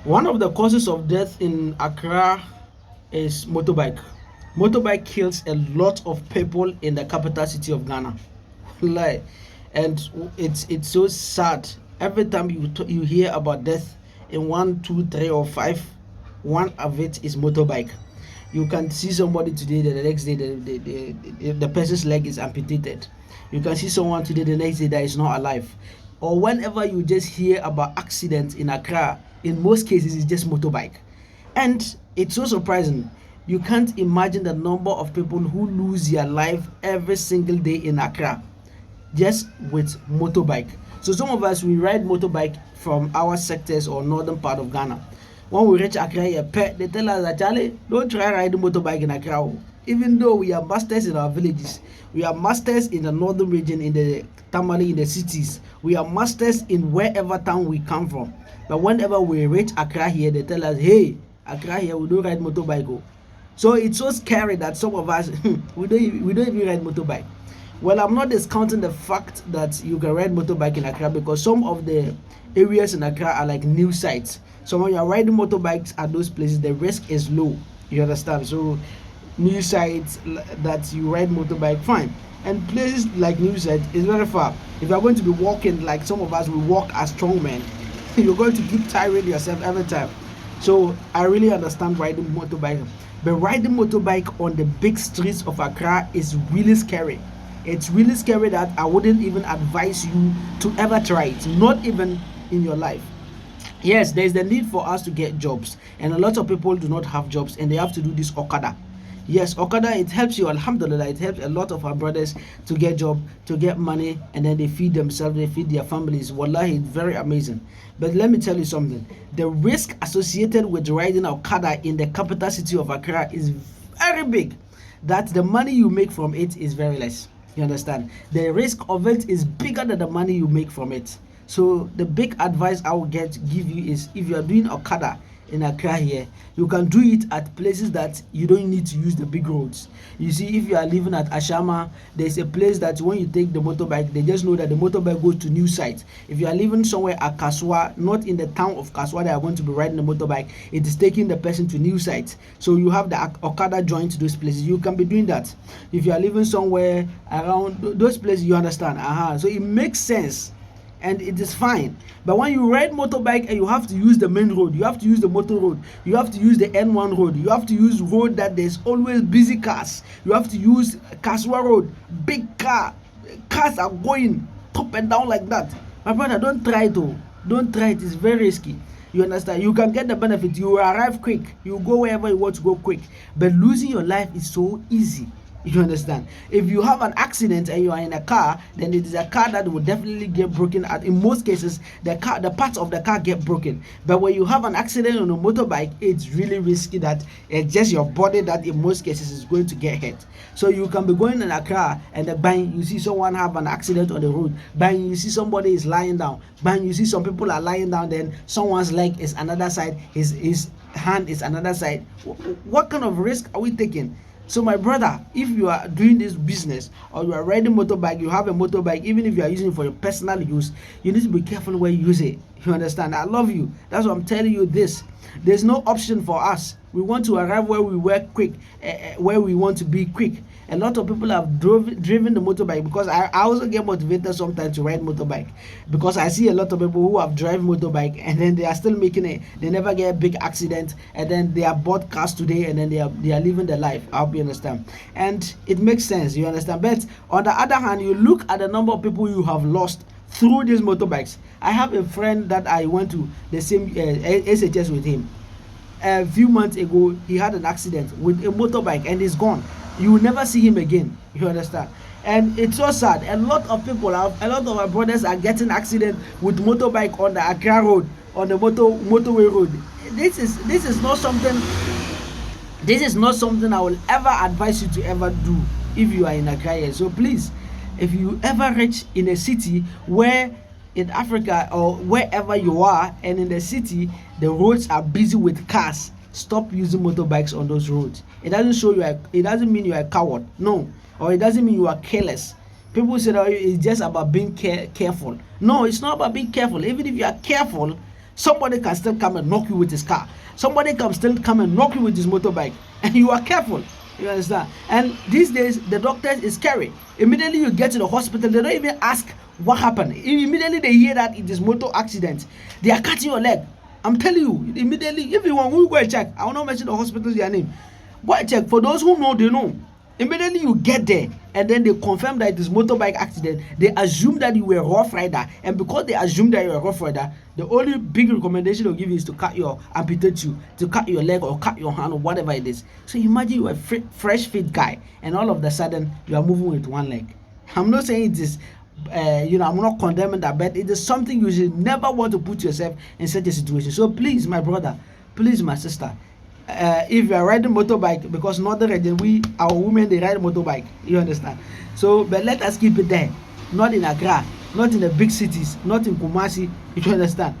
One of the causes of death in Accra is motorbike. Motorbike kills a lot of people in the capital city of Ghana. Like, and it's so sad. Every time you hear about death in one, two, three, or five, one of it is motorbike. You can see somebody today, the next day the person's leg is amputated. You can see someone today, the next day that is not alive. Or whenever you just hear about accidents in Accra, in most cases it's just motorbike. And it's so surprising. You can't imagine the number of people who lose their life every single day in Accra just with motorbike. So some of us, we ride motorbike from our sectors or northern part of Ghana. When we reach Accra here, they tell us that, Charlie, don't try riding motorbike in Accra. Even though we are masters in our villages, we are masters in the northern region, in the Tamale, in the cities, we are masters in wherever town we come from. But whenever we reach Accra here, they tell us, hey, Accra here, we don't ride motorbike. Oh. So it's so scary that some of us we don't even ride motorbike. Well, I'm not discounting the fact that you can ride motorbike in Accra, because some of the areas in Accra are like new sites. So when you're riding motorbikes at those places, the risk is low. You understand? So new sites that you ride motorbike, fine. And places like new site is very far. If you're going to be walking like some of us, we walk as strong men, you're going to keep tiring yourself every time. So I really understand riding motorbike. But riding motorbike on the big streets of Accra is really scary. It's really scary that I wouldn't even advise you to ever try it, not even in your life. Yes, there's the need for us to get jobs, and a lot of people do not have jobs and they have to do this Okada. Yes, Okada, it helps you, alhamdulillah, it helps a lot of our brothers to get job, to get money, and then they feed themselves, they feed their families. Wallahi, it's very amazing. But let me tell you something, the risk associated with riding Okada in the capital city of Accra is very big, that the money you make from it is very less. You understand? The risk of it is bigger than the money you make from it. So the big advice I will give you is, if you are doing Okada in Accra here, you can do it at places that you don't need to use the big roads. You see, if you are living at Ashama, there's a place that when you take the motorbike, they just know that the motorbike goes to new sites. If you are living somewhere at Kaswa, not in the town of Kaswa that are going to be riding the motorbike, it is taking the person to new sites. So you have the Okada joint to those places. You can be doing that. If you are living somewhere around those places, you understand. So it makes sense and it is fine. But when you ride motorbike and you have to use the main road, you have to use the motor road, you have to use the N1 road, you have to use road that there's always busy cars, you have to use Kaswa road, big cars are going up and down like that. My brother, don't try it. Don't try it. It's very risky. You understand? You can get the benefit, you arrive quick, you go wherever you want to go quick, but losing your life is so easy. You understand? If you have an accident and you are in a car, then it is a car that will definitely get broken. In most cases, the parts of the car get broken. But when you have an accident on a motorbike, it's really risky that it's just your body that in most cases is going to get hit. So you can be going in a car and bang, you see someone have an accident on the road. Bang, you see somebody is lying down. Bang, you see some people are lying down. Then someone's leg is another side, his hand is another side. What kind of risk are we taking? So my brother, if you are doing this business or you are riding motorbike, you have a motorbike, even if you are using it for your personal use, you need to be careful where you use it. You understand? I love you. That's why I'm telling you this. There's no option for us. We want to arrive where we were quick, where we want to be quick. A lot of people have driven the motorbike, because I also get motivated sometimes to ride motorbike, because I see a lot of people who have driven motorbike and then they are still making it. They never get a big accident, and then they are bought cars today and then they are living their life. I hope you understand. And it makes sense, you understand. But on the other hand, you look at the number of people you have lost through these motorbikes. I have a friend that I went to the same SHS with him. A few months ago, he had an accident with a motorbike and he's gone. You will never see him again. You understand? And it's so sad. A lot of our brothers are getting accidents with motorbike on the Accra road, on the motorway road. This is not something. This is not something I will ever advise you to ever do if you are in Accra. So please, if you ever reach in a city where in Africa or wherever you are, and in the city the roads are busy with cars, stop using motorbikes on those roads. It doesn't mean you are a coward, no, or it doesn't mean you are careless. People say that it's just about being careful. No, it's not about being careful. Even if you are careful, Somebody can still come and knock you with his car. Somebody can still come and knock you with his motorbike, and you are careful. You understand? And these days, the doctors is scary. Immediately you get to the hospital, they don't even ask what happened. Immediately they hear that it is motor accident, they are cutting your leg. I'm telling you, immediately, if you want, we go and check. I will not mention the hospital's their name. Go and check. For those who know, they know. Immediately you get there, and then they confirm that it is motorbike accident. They assume that you were a rough rider, and because they assume that you are a rough rider, the only big recommendation they'll give you is to amputate you, to cut your leg or cut your hand or whatever it is. So imagine you are a fresh fit guy, and all of a sudden you are moving with one leg. I'm not saying it is, I'm not condemning that, but it is something you should never want to put yourself in such a situation. So please, my brother, please, my sister, if you are riding motorbike, because northern region, our women, they ride motorbike, you understand? So but let us keep it there, not in Accra, not in the big cities, not in Kumasi, you understand?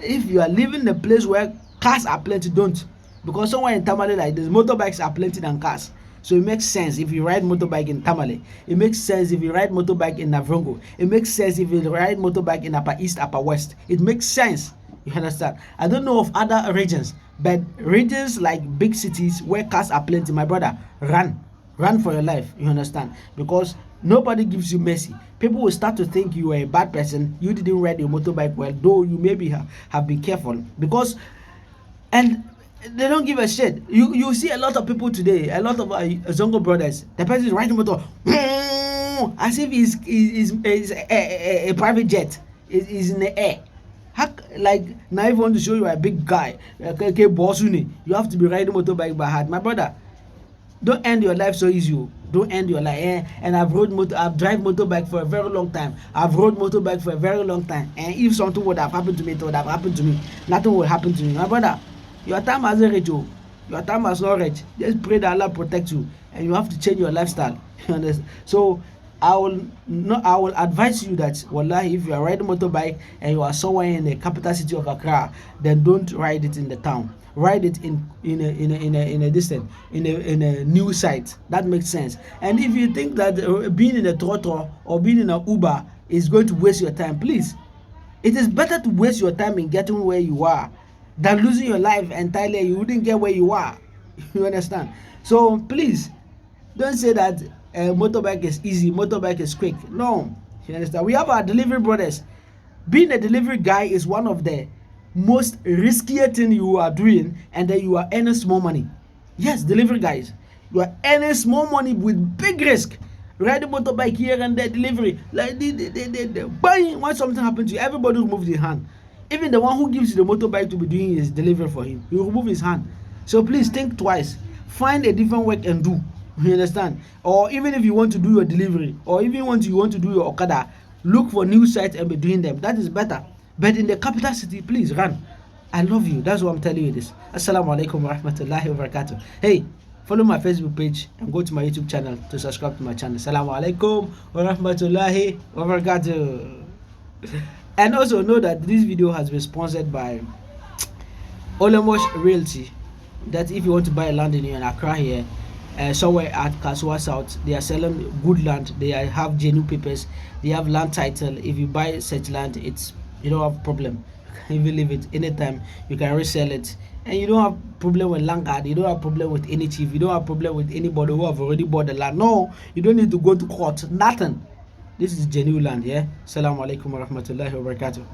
If you are living in a place where cars are plenty, don't, because somewhere in Tamale like this, motorbikes are plenty than cars. So it makes sense if you ride motorbike in Tamale. It makes sense if you ride motorbike in Navrongo. It makes sense if you ride motorbike in Upper East, Upper West. It makes sense. You understand? I don't know of other regions, but regions like big cities where cars are plenty, my brother, run for your life. You understand? Because nobody gives you mercy. People will start to think you are a bad person. You didn't ride your motorbike well, though you maybe have been careful. Because, and they don't give a shit. You see a lot of people today, a lot of Zongo brothers, the person is riding motor as if he's a private jet, is in the air. Like now, if you want to show you are a big guy, okay, boss, you have to be riding motorbike by heart. My brother, don't end your life so easy. Don't end your life. And I've driven motorbike for a very long time. I've rode motorbike for a very long time. And if something would have happened to me, it would have happened to me. Nothing will happen to me. My brother, your time hasn't reached you. Your time has not reached. Just pray that Allah protect you, and you have to change your lifestyle. You understand? So I will advise you that, wallahi, if you are riding motorbike and you are somewhere in the capital city of Accra, then don't ride it in the town. Ride it in a new site. That makes sense. And if you think that being in a trotro or being in an Uber is going to waste your time, please, it is better to waste your time in getting where you are than losing your life entirely. You wouldn't get where you are. You understand? So please, don't say that motorbike is easy, motorbike is quick. No, you understand? We have our delivery brothers. Being a delivery guy is one of the most riskier thing you are doing, and then you are earning small money. Yes, delivery guys, you are earning small money with big risk. Riding motorbike here and there, delivery, like they buying. When something happens to you, everybody remove their hand. Even the one who gives you the motorbike to be doing his delivery for him, you remove his hand. So please think twice. Find a different work and do. You understand? Or even if you want to do your delivery, or even you want to do your Okada, look for new sites and be doing them. That is better. But in the capital city, please run. I love you. That's why I'm telling you this. Assalamu alaikum wa rahmatullahi wa barakatuh. Hey, follow my Facebook page and go to my YouTube channel to subscribe to my channel. Assalamu alaikum wa rahmatullahi wa barakatuh. And also know that this video has been sponsored by Olemosh Realty. That if you want to buy a land in Accra here, somewhere at Kasua South, they are selling good land. They have genuine papers. They have land title. If you buy such land, you don't have problem. You can leave it anytime. You can resell it, and you don't have problem with land guard. You don't have problem with any chief. You don't have problem with anybody who have already bought the land. No, you don't need to go to court. Nothing. This is genuine land. Yeah. Assalamu alaikum wa rahmatullahi wa barakatuh.